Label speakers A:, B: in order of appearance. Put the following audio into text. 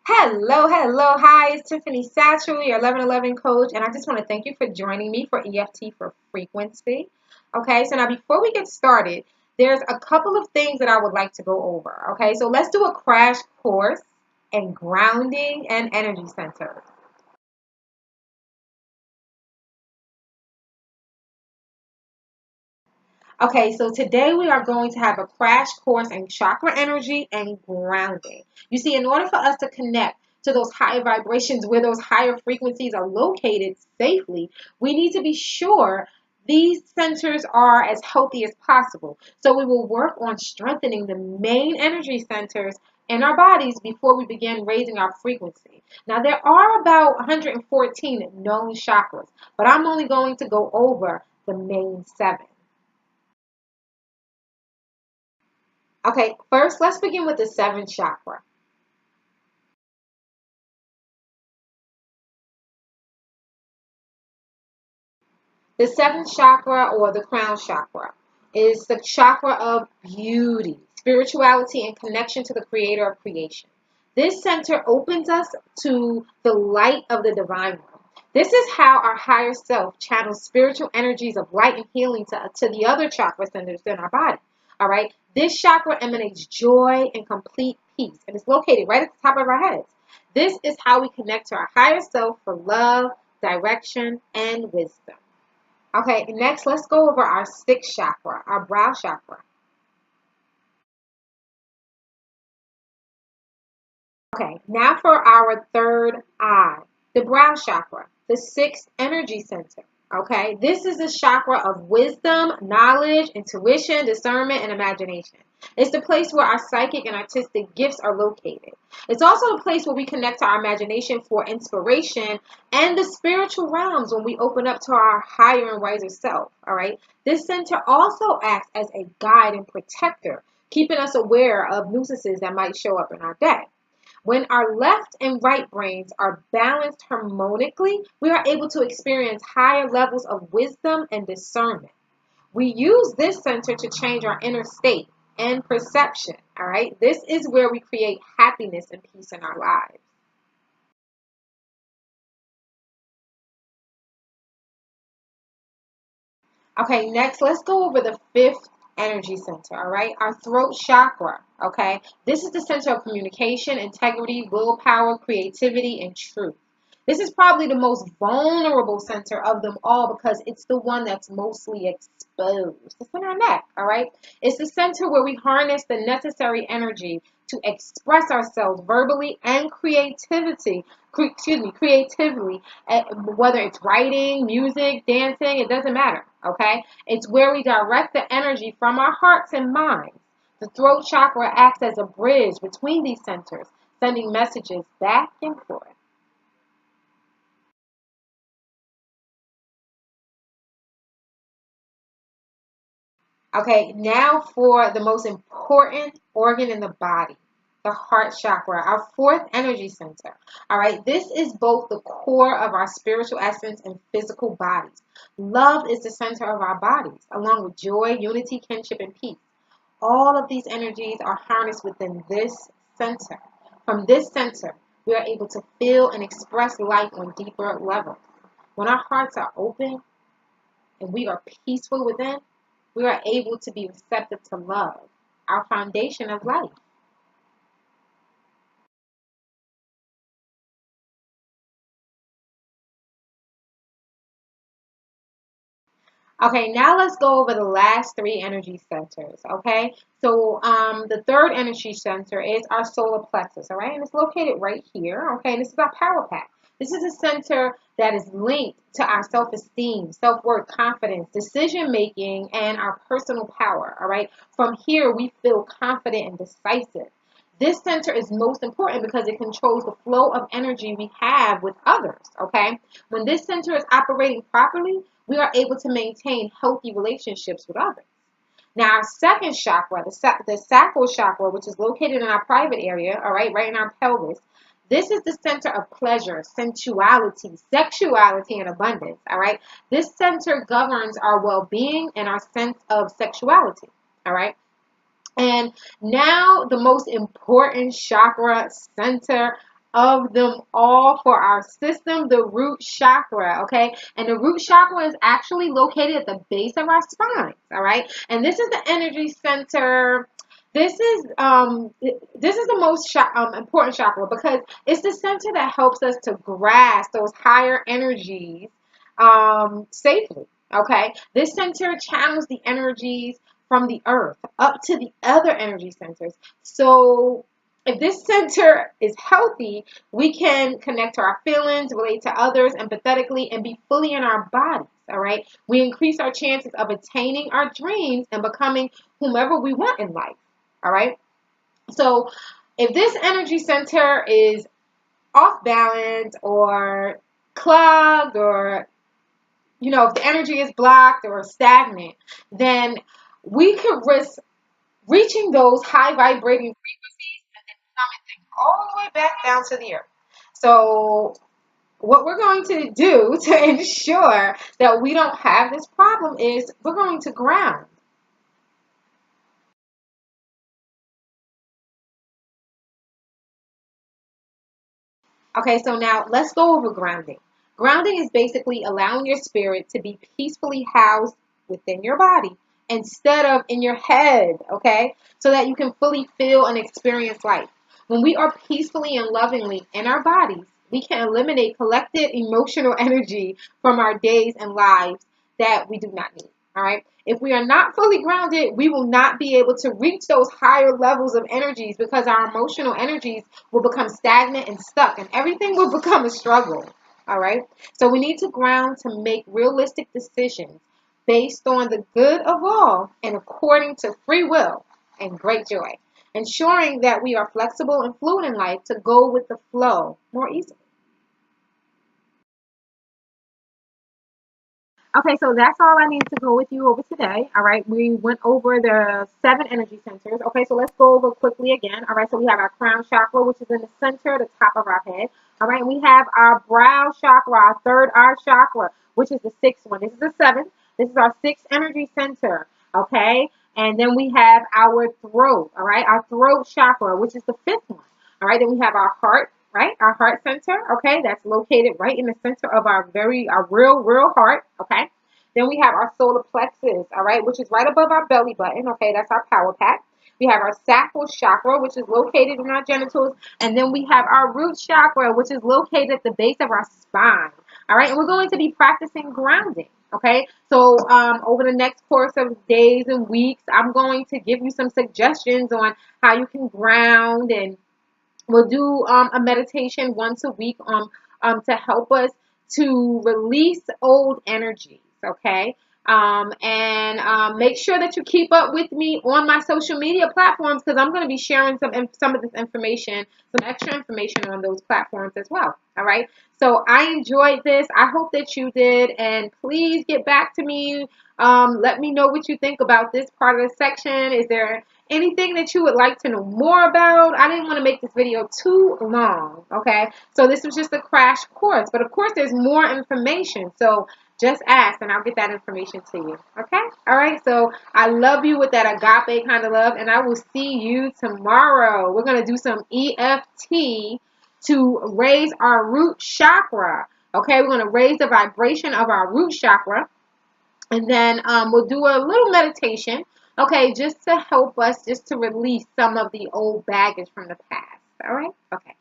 A: Hello, hello, hi, it's Tiffany Satchel, your 1111 coach, and I just want to thank you for joining me for EFT for frequency. Okay, so now before we get started, there's a couple of things that I would like to go over. Okay, so let's do a crash course in grounding and energy centers. Okay, so today we are going to have a crash course in chakra energy and grounding. You see, in order for us to connect to those higher vibrations where those higher frequencies are located safely, we need to be sure these centers are as healthy as possible. So we will work on strengthening the main energy centers in our bodies before we begin raising our frequency. Now, there are about 114 known chakras, but I'm only going to go over the main seven. Okay, first let's begin with the seventh chakra. The seventh chakra or the crown chakra is the chakra of beauty, spirituality, and connection to the creator of creation. This center opens us to the light of the divine one. This is how our higher self channels spiritual energies of light and healing to the other chakra centers in our body. All right. This chakra emanates joy and complete peace, and it's located right at the top of our heads. This is how we connect to our higher self for love, direction, and wisdom. Okay, next let's go over our sixth chakra, our brow chakra. Okay, now for our third eye, the brow chakra, the sixth energy center. Okay, this is the chakra of wisdom, knowledge, intuition, discernment, and imagination. It's the place where our psychic and artistic gifts are located. It's also a place where we connect to our imagination for inspiration and the spiritual realms when we open up to our higher and wiser self. All right, this center also acts as a guide and protector, keeping us aware of nuisances that might show up in our day. When our left and right brains are balanced harmonically, we are able to experience higher levels of wisdom and discernment. We use this center to change our inner state and perception. All right. This is where we create happiness and peace in our lives. Okay, next let's go over the fifth energy center, all right? Our throat chakra, okay? This is the center of communication, integrity, willpower, creativity, and truth. This is probably the most vulnerable center of them all because it's the one that's mostly exposed. It's in our neck, all right? It's the center where we harness the necessary energy to express ourselves verbally and creatively, whether it's writing, music, dancing, it doesn't matter, okay? It's where we direct the energy from our hearts and minds. The throat chakra acts as a bridge between these centers, sending messages back and forth. Okay, now for the most important organ in the body, the heart chakra, our fourth energy center. All right, this is both the core of our spiritual essence and physical bodies. Love is the center of our bodies, along with joy, unity, kinship, and peace. All of these energies are harnessed within this center. From this center, we are able to feel and express life on deeper levels. When our hearts are open and we are peaceful within, we are able to be receptive to love, our foundation of life. Okay, now let's go over the last three energy centers. Okay, so the third energy center is our solar plexus. All right, and it's located right here. Okay, and this is our power pack. This is a center that is linked to our self-esteem, self-worth, confidence, decision making, and our personal power. All right, from here we feel confident and decisive. This center is most important because it controls the flow of energy we have with others. Okay, when this center is operating properly, we are able to maintain healthy relationships with others. Now, our second chakra, the sacral chakra, which is located in our private area, all right, right in our pelvis, this is the center of pleasure, sensuality, sexuality, and abundance, all right? This center governs our well being and our sense of sexuality, all right? And now, the most important chakra center of them all for our system, the root chakra, okay? And the root chakra is actually located at the base of our spine, all right? And this is the energy center. This is the most important chakra because it's the center that helps us to grasp those higher energies safely. Okay, this center channels the energies from the earth up to the other energy centers. So if this center is healthy, we can connect to our feelings, relate to others empathetically, and be fully in our bodies. All right, we increase our chances of attaining our dreams and becoming whomever we want in life. All right, so if this energy center is off balance or clogged, or if the energy is blocked or stagnant, then we could risk reaching those high vibrating frequencies and then plummeting all the way back down to the earth. So what we're going to do to ensure that we don't have this problem is we're going to ground. Okay, so now let's go over grounding. Grounding is basically allowing your spirit to be peacefully housed within your body instead of in your head, okay? So that you can fully feel and experience life. When we are peacefully and lovingly in our bodies, we can eliminate collected emotional energy from our days and lives that we do not need. All right. If we are not fully grounded, we will not be able to reach those higher levels of energies because our emotional energies will become stagnant and stuck, and everything will become a struggle. All right. So we need to ground to make realistic decisions based on the good of all and according to free will and great joy, ensuring that we are flexible and fluid in life to go with the flow more easily. Okay, so that's all I need to go with you over today. All right, we went over the 7 energy centers. Okay, so let's go over quickly again. All right, so we have our crown chakra, which is in the center, the top of our head. All right, and we have our brow chakra, our third eye chakra, which is the sixth one. This is the seventh. This is our sixth energy center. Okay, and then we have our throat. All right, our throat chakra, which is the fifth one. All right, then we have our heart, right? Our heart center, okay? That's located right in the center of our real heart, okay? Then we have our solar plexus, all right, which is right above our belly button, okay? That's our power pack. We have our sacral chakra, which is located in our genitals. And then we have our root chakra, which is located at the base of our spine, all right? And we're going to be practicing grounding, okay? So over the next course of days and weeks, I'm going to give you some suggestions on how you can ground, and we'll do a meditation once a week to help us to release old energies, okay? And make sure that you keep up with me on my social media platforms because I'm going to be sharing some of this information, some extra information on those platforms as well, all right? So I enjoyed this. I hope that you did, and please get back to me. Let me know what you think about this part of the section. Is there anything that you would like to know more about? I didn't want to make this video too long, okay? So this was just a crash course, but of course there's more information. So just ask and I'll get that information to you, okay? All right, so I love you with that agape kind of love, and I will see you tomorrow. We're going to do some EFT to raise our root chakra, okay? We're going to raise the vibration of our root chakra. And then we'll do a little meditation, okay, just to help us, just to release some of the old baggage from the past. All right? Okay.